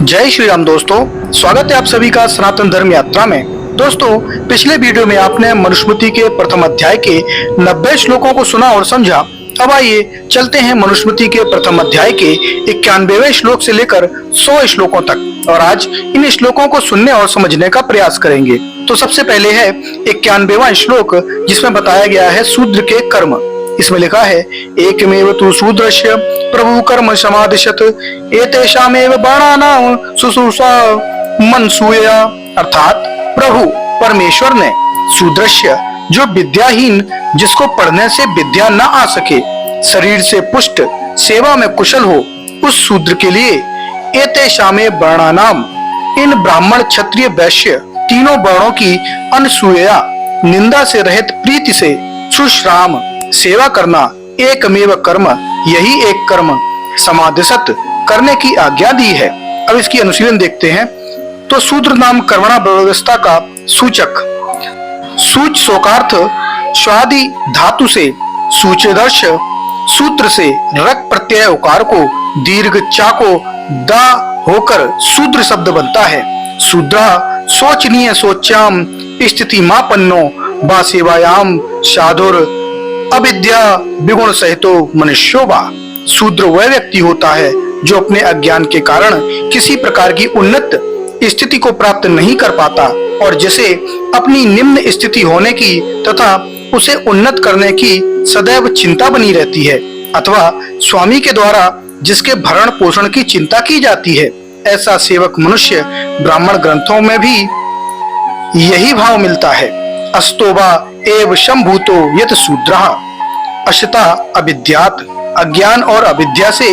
जय श्री राम दोस्तों, स्वागत है आप सभी का सनातन धर्म यात्रा में। दोस्तों, पिछले वीडियो में आपने मनुस्मृति के प्रथम अध्याय के 90 श्लोकों को सुना और समझा। अब आइए चलते हैं मनुस्मृति के प्रथम अध्याय के 91वें श्लोक से लेकर 100 श्लोकों तक और आज इन श्लोकों को सुनने और समझने का प्रयास करेंगे। तो सबसे पहले है 91वां श्लोक, जिसमें बताया गया है शूद्र के कर्म। इसमें लिखा है, एकमेव तु शूद्रस्य प्रभु कर्म समादिशत एतेषामेव बाणानां शुश्रूषा मनसूया। अर्थात प्रभु परमेश्वर ने शूद्रस्य, जो विद्याहीन, जिसको पढ़ने से विद्या न आ सके, शरीर से पुष्ट, सेवा में कुशल हो, उस शूद्र के लिए एतेषामेव बाणानां, इन ब्राह्मण क्षत्रिय वैश्य तीनों वर्णों की अनसूया, निंदा से रहित प्रीति से शुश्राम, सेवा करना, एकमेव कर्म, यही एक कर्म, समादिशत, करने की आज्ञा दी है। अब इसकी अनुशीलन देखते हैं। तो शूद्र नाम कर्मणा व्यवस्था का सूचक, सूच शोकार्थ स्वादि धातु से सूचदर्श, सूत्र से रक प्रत्यय उकार को दीर्घ चा को दा होकर शूद्र शब्द बनता है। शूद्रा शोचनीय शोच्याम स्थिति मापन्नो बा सेवायाम साधुर अविद्या विगुण सहितो मनुष्यो वा। शूद्र वह व्यक्ति होता है जो अपने अज्ञान के कारण किसी प्रकार की उन्नत स्थिति को प्राप्त नहीं कर पाता और जिसे अपनी निम्न स्थिति होने की तथा उसे उन्नत करने की सदैव चिंता बनी रहती है, अथवा स्वामी के द्वारा जिसके भरण पोषण की चिंता की जाती है। ऐसा सेवक मनुष्य ब्राह्मण ग्रंथों में भी यही भाव मिलता है। अस्तोबा एव शंभूतो यत शूद्रः अशता अविद्यात, अज्ञान और अविद्या से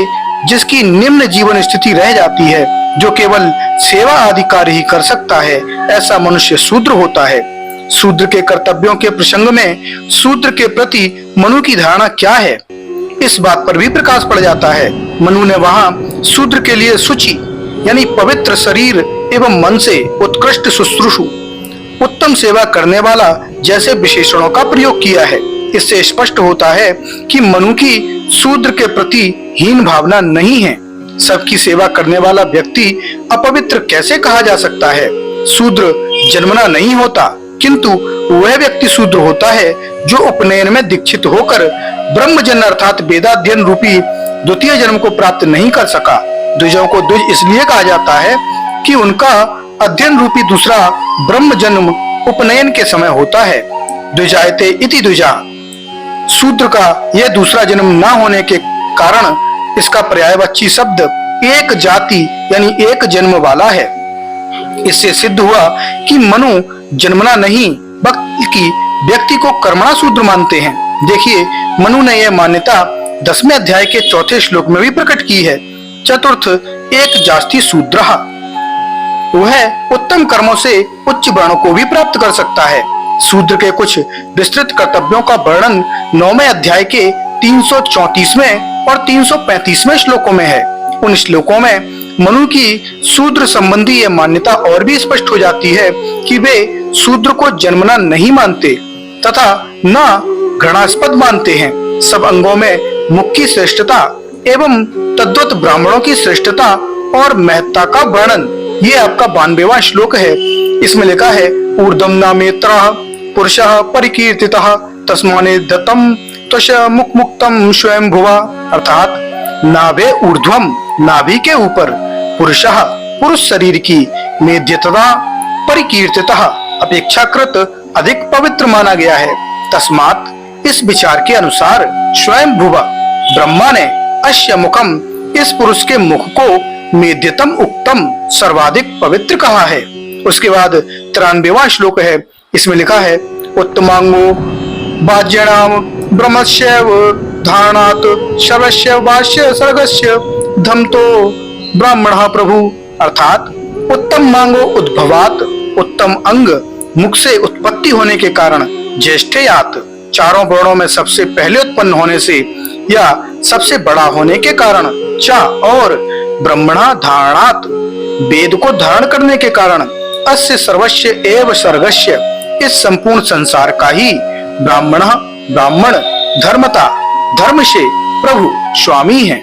जिसकी निम्न जीवन स्थिति रह जाती है, जो केवल सेवा आदि कार्य ही कर सकता है, ऐसा मनुष्य शूद्र होता है। शूद्र के कर्तव्यों के प्रसंग में शूद्र के प्रति मनु की धारणा क्या है, इस बात पर भी प्रकाश पड़ जाता है। मनु ने वहाँ शूद्र के लिए शुचि यानी पवित्र शरीर एवं मन से उत्कृष्ट शुश्रूषु, उत्तम सेवा करने वाला जैसे विशेषणों का प्रयोग किया है। इससे स्पष्ट होता है कि मनु की शूद्र के प्रति हीन भावना नहीं है। सबकी सेवा करने वाला व्यक्ति अपवित्र कैसे कहा जा सकता है? शूद्र जन्मना नहीं होता, किंतु वह व्यक्ति शूद्र होता है जो उपनयन में दीक्षित होकर ब्रह्मजन्य अर्थात वेदाध्ययन रूपी द्वितीय जन्म को प्राप्त नहीं कर सका। द्विजों को द्विज इसलिए कहा जाता है कि उनका अध्ययन रूपी दूसरा ब्रह्म जन्म उपनयन के समय होता है। द्विजायते इति द्विजा, शूद्र का यह दूसरा जन्म न होने के कारण इसका पर्यायवाची शब्द एक जाति यानी एक जन्म वाला है। इससे सिद्ध हुआ कि मनु जन्मना नहीं बल्कि व्यक्ति को कर्मणा शूद्र मानते हैं। देखिए, मनु ने यह मान्यता 10वें अध्याय के 4थे श्लोक में भी प्रकट की है। चतुर्थ एक जाति शूद्रः, वह उत्तम कर्मों से उच्च वर्णों को भी प्राप्त कर सकता है। शूद्र के कुछ विस्तृत कर्तव्यों का वर्णन 9वें अध्याय के 334वें और 335वें श्लोकों में है। उन श्लोकों में मनु की शूद्र संबंधी यह मान्यता और भी स्पष्ट हो जाती है कि वे शूद्र को जन्मना नहीं मानते तथा न घृणास्पद मानते हैं। सब अंगों में मुख की श्रेष्ठता एवं तद्वत ब्राह्मणों की श्रेष्ठता और महत्ता का वर्णन, ये आपका 92वां श्लोक है। इसमें लिखा है, ऊर्ध्वं नामेत्रः पुरुषः परिकीर्तितः तस्माने दत्तम त्वश मुक्तम स्वयं भुवा। अर्थात नाभे ऊर्ध्वम, नाभि के ऊपर, पुरुषः पुरुष शरीर की, मेध्यतः परिकीर्तितः अपेक्षाकृत अधिक पवित्र माना गया है। तस्मात् इस विचार के अनुसार स्वयं भुवा ब्रह्मा ने अस्य मुखम, इस पुरुष के मुख को मेध्यतम उक्तम, सर्वाधिक पवित्र कहा है। उसके बाद 93वां श्लोक है। इसमें लिखा है, उत्तमांगो बाज्यणाम ब्रह्मस्यैव धारणात् शवस्य वास्य सर्गस्य धमतो ब्राह्मणः प्रभु। अर्थात उत्तम मांगो उद्भवात, उत्तम अंग मुख से उत्पत्ति होने के कारण, ज्येष्ठयात चारों वर्णों में सबसे पहले उत्पन्न होने से या सबसे बड़ा होने के कारण, चा और ब्रह्मणा धारणात वेद को धारण करने के कारण, अस्य सर्वस्य एव सर्गस्य इस संपूर्ण संसार का ही ब्राह्मण धर्मता धर्म से प्रभु स्वामी है।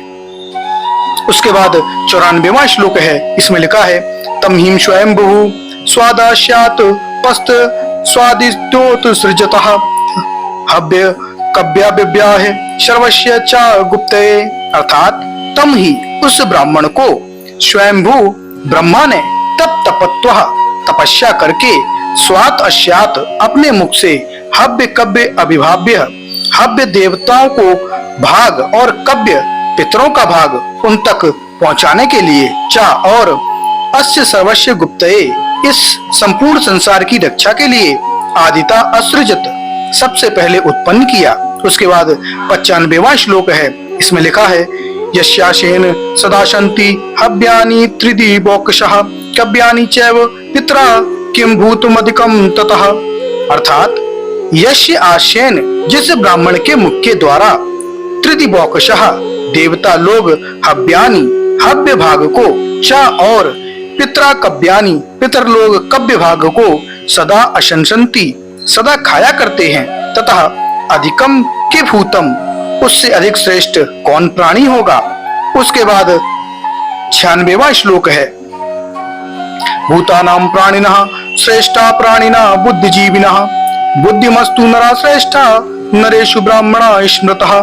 उसके बाद 94वां श्लोक है, इसमें लिखा है तम हिम स्वयंभू स्वादास्यात् पस्त स्वादिष्टोत सृजतः हव्य कव्याव्याह सर्वस्य च गुप्तये। अर्थात तम ही उस ब्राह्मण को स्वयंभू ब्रह्मा ने तप तपत्वः तपस्या करके स्वात अस्यात अपने मुख से हव्य कव्य अभिभाव्य हव्य देवताओं को भाग और कव्य पितरों का भाग उन तक पहुंचाने के लिए चा और अस्य सर्वस्य गुप्तये इस संपूर्ण संसार की रक्षा के लिए आदिता असृजत सबसे पहले उत्पन्न किया। उसके बाद 95वां श्लोक है, इसमें लिखा है यस्यासेन सदा शन्ति हव्यानि त्रिदिवोकशः कव्यानि चैव पितरा किम भूतमधिकम ततः। अर्थात यस्य आसेन जिस ब्राह्मण के मुख के द्वारा त्रिदिवोकशः देवता लोग हव्यानि हव्य भाग को च और पितरा कव्यानि पितर लोग कव्य भाग को सदा अशंसन्ति सदा खाया करते हैं तथा अधिकम के भूतम उससे अधिक श्रेष्ठ कौन प्राणी होगा। उसके बाद 96वां श्लोक है भूतानां प्राणिनः श्रेष्ठा प्राणिनः बुद्धिजीविनः बुद्धिमस्तु नरा श्रेष्ठा नरेषु ब्राह्मणा स्मृतः।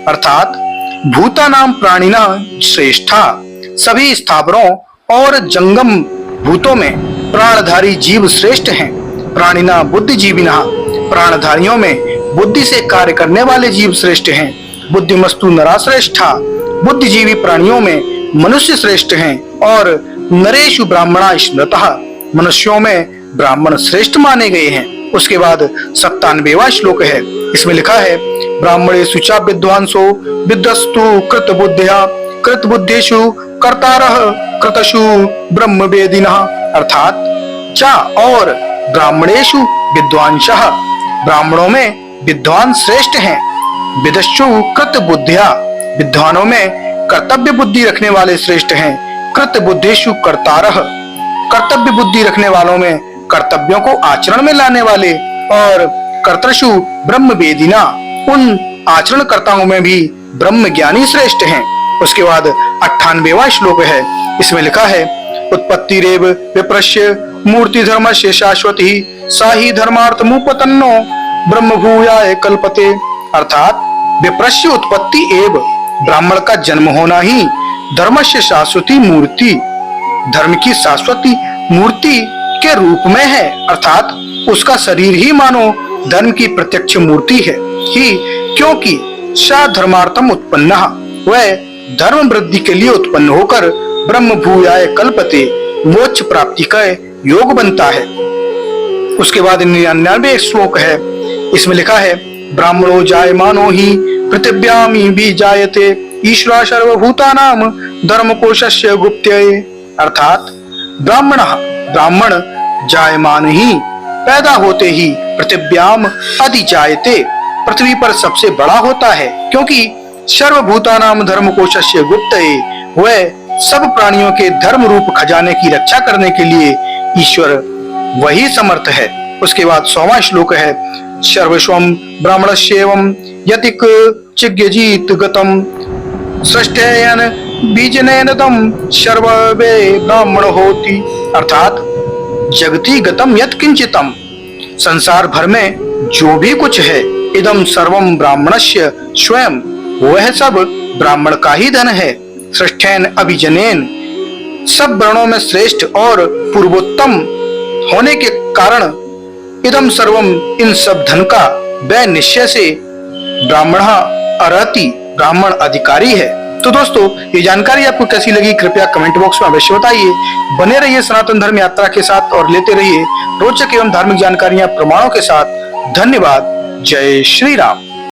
अर्थात भूतानां प्राणिनः श्रेष्ठा सभी स्थावरों और जंगम भूतों में प्राणधारी जीव श्रेष्ठ हैं। प्राणिना बुद्धिजीविना प्राणधारियों में बुद्धि से कार्य करने वाले जीव श्रेष्ठ हैं। बुद्धिमस्तु नरा श्रेष्ठा बुद्धिजीवी प्राणियों में मनुष्य श्रेष्ठ हैं और नरेषु ब्राह्मणा स्मृतः मनुष्यों में ब्राह्मण श्रेष्ठ माने गए हैं। उसके बाद 97वां श्लोक है, इसमें लिखा है ब्राह्मणेषु च विद्वांसो विद्वस्तु कृत बुद्धिया कृत बुद्धिषु कर्तारः कृतषु ब्रह्मवेदिनः। अर्थात चा और ब्राह्मणेषु विद्वांसः ब्राह्मणों में विद्वान श्रेष्ठ हैं। विदस्सु कृत बुद्धिया विद्वानों में कर्तव्य बुद्धि रखने वाले श्रेष्ठ हैं। कृत बुद्धिषु कर्तारः कर्तव्य बुद्धि रखने वालों में कर्तव्यों को आचरण में लाने वाले और कर्तृषु ब्रह्मवेदिना उन आचरणकर्ताओं में भी ब्रह्म ज्ञानी श्रेष्ठ हैं। उसके बाद 98वां श्लोक है, इसमें लिखा है उत्पत्तिरेव विप्रस्य मूर्ति धर्मस्य शाश्वती सा ही धर्मार्थमुपतन्नो ब्रह्म भूयाय कल्पते। अर्थात विप्रस्य उत्पत्ति एव ब्राह्मण का जन्म होना ही धर्मस्य शाश्वती मूर्ति धर्म की शाश्वती मूर्ति के रूप में है। अर्थात उसका शरीर ही मानो धर्म की प्रत्यक्ष मूर्ति है ही क्योंकि सा धर्मार्थम उत्पन्न वह धर्म वृद्धि के लिए उत्पन्न होकर ब्रह्म भूयाय कल्पते मोक्ष प्राप्ति का योग बनता है। उसके बाद 99वें श्लोक है, इसमें लिखा है ब्राह्मणो जायमानो ही पृथिव्याम भी जायते ईश्वर सर्वभूतानां धर्मकोशस्य गुप्त्यये। अर्थात ब्राह्मण जायमान ही पैदा होते ही पृथिव्याम अधि जायते पृथ्वी पर सबसे बड़ा होता है क्योंकि सर्वभूतानां धर्मकोशस्य गुप्तये वह सब प्राणियों के धर्म रूप खजाने की रक्षा करने के लिए ईश्वर वही समर्थ है। उसके बाद 100वां श्लोक है सर्वस्वं ब्राह्मणस्येवं यतिक चिज्ञजीत गतम सृष्टेयन बीजनेन तम सर्ववे ब्राह्मण होति। अर्थात जगति गतम यत् किंचितम संसार भर में जो भी कुछ है इदम सर्वम ब्राह्मणस्य स्वयं वह सब ब्राह्मण का ही धन है। श्रेष्ठेन अभिजनेन सब वर्णों में श्रेष्ठ और पूर्वोत्तम होने के कारण इदम सर्वम इन सब धन का वह निश्चय से ब्राह्मण अर्हति ब्राह्मण अधिकारी है। तो दोस्तों ये जानकारी आपको कैसी लगी कृपया कमेंट बॉक्स में अवश्य बताइए। बने रहिए सनातन धर्म यात्रा के साथ और लेते रहिए रोचक एवं धार्मिक जानकारियां प्रमाणों के साथ। धन्यवाद। जय श्री राम।